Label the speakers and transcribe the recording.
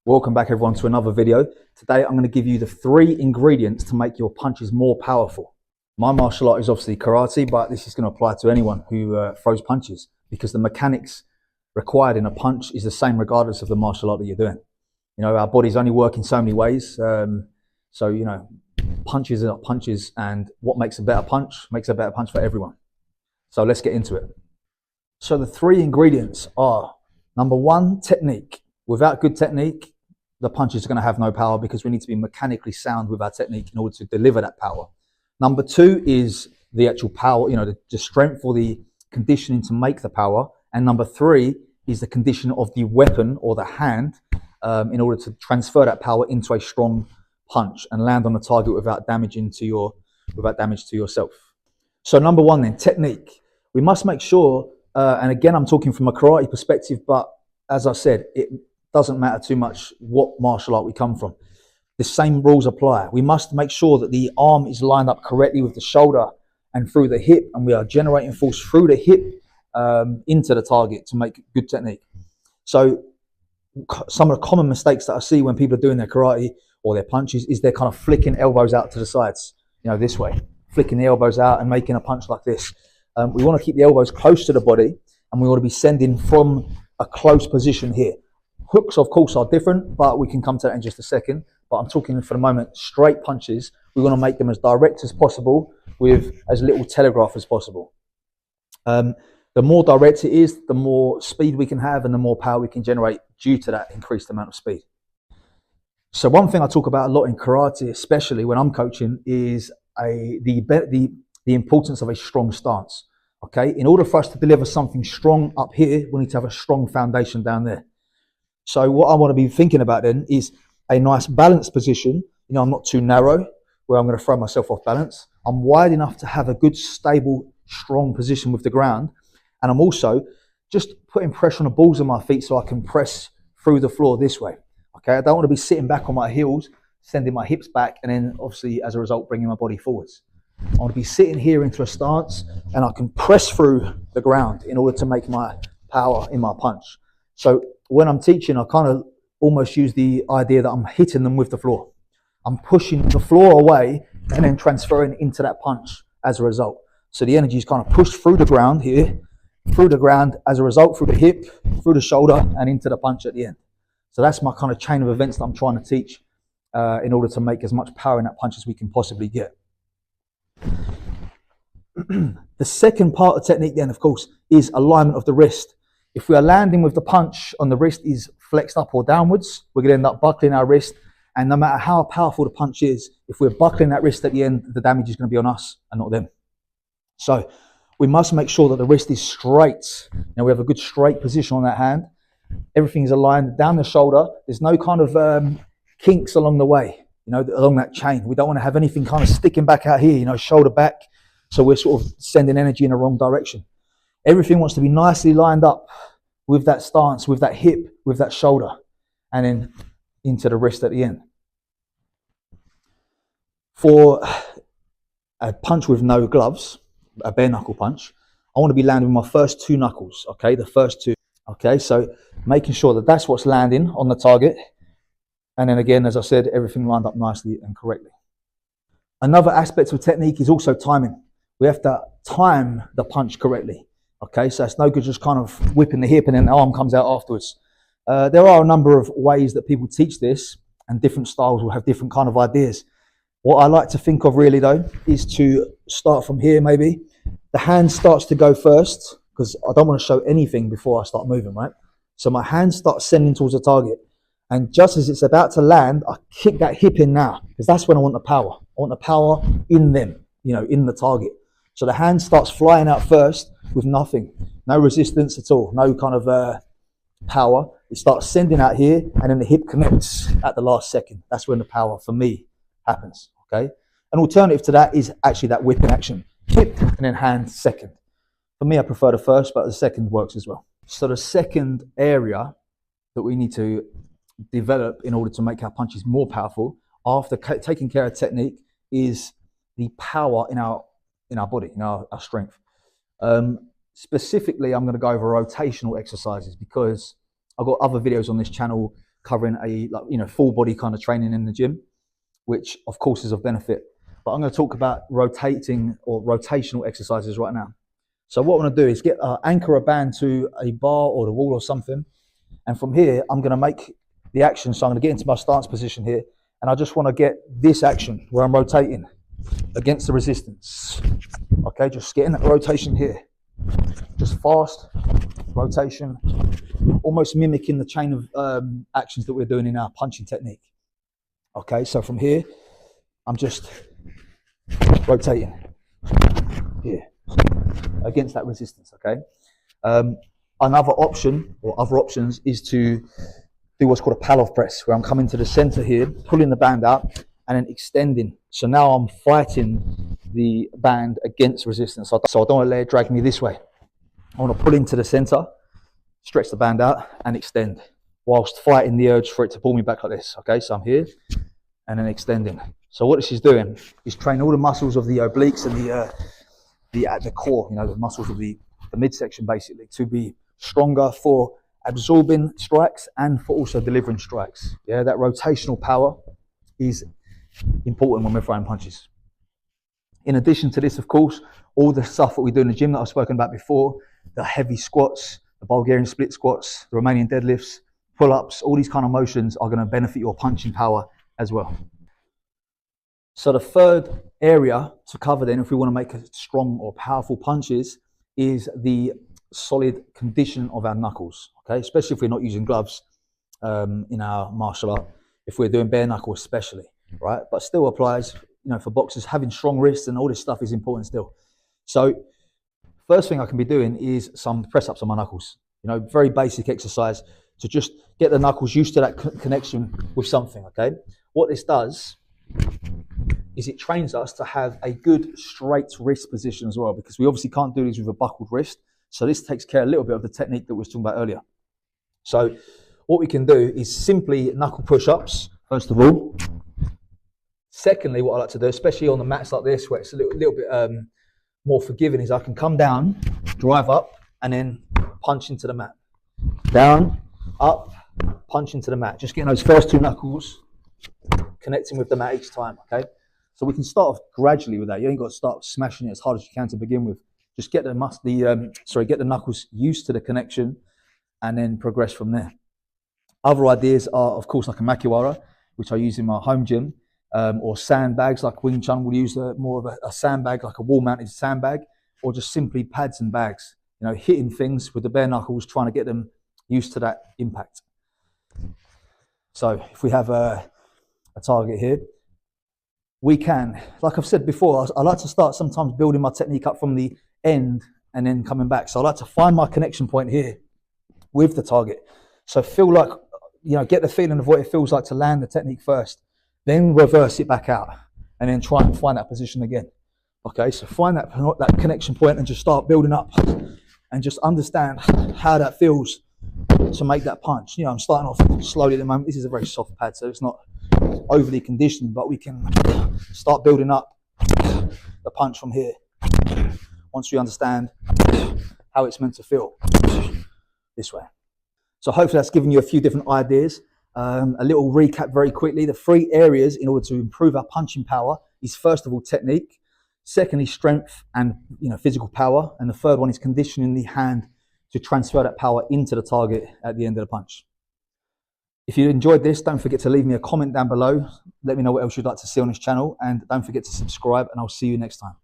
Speaker 1: Welcome back everyone to another video. Today I'm going to give you the 3 ingredients to make your punches more powerful. My martial art is obviously karate, but this is going to apply to anyone who throws punches because the mechanics required in a punch is the same regardless of the martial art that you're doing. You know, our bodies only work in so many ways. So, you know, punches are punches, and what makes a better punch makes a better punch for everyone. So let's get into it. So the 3 ingredients are, number 1, technique. Without good technique, the punches are going to have no power because we need to be mechanically sound with our technique in order to deliver that power. Number 2 is the actual power, you know, the strength or the conditioning to make the power. And number 3 is the condition of the weapon or the hand in order to transfer that power into a strong punch and land on the target without damage to yourself. So number 1 then, technique. We must make sure, and again, I'm talking from a karate perspective, but as I said, it doesn't matter too much what martial art we come from. The same rules apply. We must make sure that the arm is lined up correctly with the shoulder and through the hip, and we are generating force through the hip into the target to make good technique. So some of the common mistakes that I see when people are doing their karate or their punches is they're kind of flicking elbows out to the sides, you know, this way, flicking the elbows out and making a punch like this. We want to keep the elbows close to the body, and we want to be sending from a close position here. Hooks, of course, are different, but we can come to that in just a second. But I'm talking for the moment, straight punches. We want to make them as direct as possible with as little telegraph as possible. The more direct it is, the more speed we can have and the more power we can generate due to that increased amount of speed. So one thing I talk about a lot in karate, especially when I'm coaching, is the importance of a strong stance. Okay, in order for us to deliver something strong up here, we need to have a strong foundation down there. So what I want to be thinking about then is a nice balanced position. You know, I'm not too narrow where I'm going to throw myself off balance. I'm wide enough to have a good, stable, strong position with the ground. And I'm also just putting pressure on the balls of my feet so I can press through the floor this way. Okay, I don't want to be sitting back on my heels, sending my hips back, and then obviously as a result, bringing my body forwards. I want to be sitting here into a stance and I can press through the ground in order to make my power in my punch. So when I'm teaching, I kind of almost use the idea that I'm hitting them with the floor. I'm pushing the floor away and then transferring into that punch as a result. So the energy is kind of pushed through the ground here, through the ground as a result, through the hip, through the shoulder, and into the punch at the end. So that's my kind of chain of events that I'm trying to teach in order to make as much power in that punch as we can possibly get. The second part of technique then, of course, is alignment of the wrist. If we are landing with the punch on the wrist is flexed up or downwards, we're going to end up buckling our wrist. And no matter how powerful the punch is, if we're buckling that wrist at the end, the damage is going to be on us and not them. So we must make sure that the wrist is straight. Now we have a good straight position on that hand. Everything is aligned down the shoulder. There's no kind of kinks along the way, you know, along that chain. We don't want to have anything kind of sticking back out here, you know, shoulder back. So we're sort of sending energy in the wrong direction. Everything wants to be nicely lined up with that stance, with that hip, with that shoulder, and then into the wrist at the end. For a punch with no gloves, a bare knuckle punch, I want to be landing with my first 2 knuckles, okay, the first 2. Okay, so making sure that that's what's landing on the target. And then again, as I said, everything lined up nicely and correctly. Another aspect of technique is also timing. We have to time the punch correctly. Okay, so it's no good just kind of whipping the hip and then the arm comes out afterwards. There are a number of ways that people teach this, and different styles will have different kind of ideas. What I like to think of really though is to start from here maybe. The hand starts to go first because I don't want to show anything before I start moving, right? So my hand starts sending towards the target, and just as it's about to land, I kick that hip in now because that's when I want the power. I want the power in them, you know, in the target. So the hand starts flying out first with nothing, no resistance at all, no kind of power. It starts sending out here, and then the hip connects at the last second. That's when the power, for me, happens, okay? An alternative to that is actually that whipping action. Hip and then hand second. For me, I prefer the first, but the second works as well. So the second area that we need to develop in order to make our punches more powerful, after taking care of technique, is the power in our body, in our strength. Specifically, I'm going to go over rotational exercises because I've got other videos on this channel covering a full body kind of training in the gym, which of course is of benefit. But I'm going to talk about rotating or rotational exercises right now. So what I'm going to do is anchor a band to a bar or the wall or something, and from here I'm going to make the action. So I'm going to get into my stance position here, and I just want to get this action where I'm rotating against the resistance. Okay, just getting that rotation here, just fast rotation, almost mimicking the chain of actions that we're doing in our punching technique. Okay, so from here I'm just rotating here against that resistance. Okay, another option or other options is to do what's called a Pallof press, where I'm coming to the center here, pulling the band out and then extending. So now I'm fighting the band against resistance. So I don't want to let it drag me this way. I want to pull into the center, stretch the band out and extend whilst fighting the urge for it to pull me back like this. Okay, so I'm here and then extending. So what this is doing is train all the muscles of the obliques and the core, the muscles of the midsection basically, to be stronger for absorbing strikes and for also delivering strikes. Yeah, that rotational power is important when we're throwing punches. In addition to this, of course, all the stuff that we do in the gym that I've spoken about before, the heavy squats, the Bulgarian split squats, the Romanian deadlifts, pull-ups, all these kind of motions are going to benefit your punching power as well. So the third area to cover then, if we want to make strong or powerful punches, is the solid condition of our knuckles. Okay, especially if we're not using gloves in our martial art, if we're doing bare knuckle especially, right? But still applies, for boxers, having strong wrists and all this stuff is important still. So first thing I can be doing is some press ups on my knuckles. Very basic exercise to just get the knuckles used to that connection with something. Okay, what this does is it trains us to have a good straight wrist position as well, because we obviously can't do this with a buckled wrist. So this takes care a little bit of the technique that we were talking about earlier. So what we can do is simply knuckle push-ups, first of all. Secondly, what I like to do, especially on the mats like this, where it's a little bit more forgiving, is I can come down, drive up, and then punch into the mat. Down, up, punch into the mat. Just getting those first two knuckles connecting with the mat each time, okay? So we can start off gradually with that. You ain't got to start smashing it as hard as you can to begin with. Just get the knuckles used to the connection and then progress from there. Other ideas are, of course, like a makiwara, which I use in my home gym, or sandbags, like Wing Chun will use more of a sandbag, like a wall-mounted sandbag, or just simply pads and bags, hitting things with the bare knuckles, trying to get them used to that impact. So if we have a target here, we can, like I've said before, I like to start sometimes building my technique up from the end and then coming back. So I like to find my connection point here with the target. So feel like, get the feeling of what it feels like to land the technique first, then reverse it back out and then try and find that position again. Okay, so find that connection point and just start building up and just understand how that feels to make that punch. I'm starting off slowly at the moment. This is a very soft pad, so it's not overly conditioned, but we can start building up the punch from here once we understand how it's meant to feel this way. So hopefully that's given you a few different ideas. A little recap very quickly. The 3 areas in order to improve our punching power is, first of all, technique. Secondly, strength and physical power. And the third one is conditioning the hand to transfer that power into the target at the end of the punch. If you enjoyed this, don't forget to leave me a comment down below. Let me know what else you'd like to see on this channel, and don't forget to subscribe, and I'll see you next time.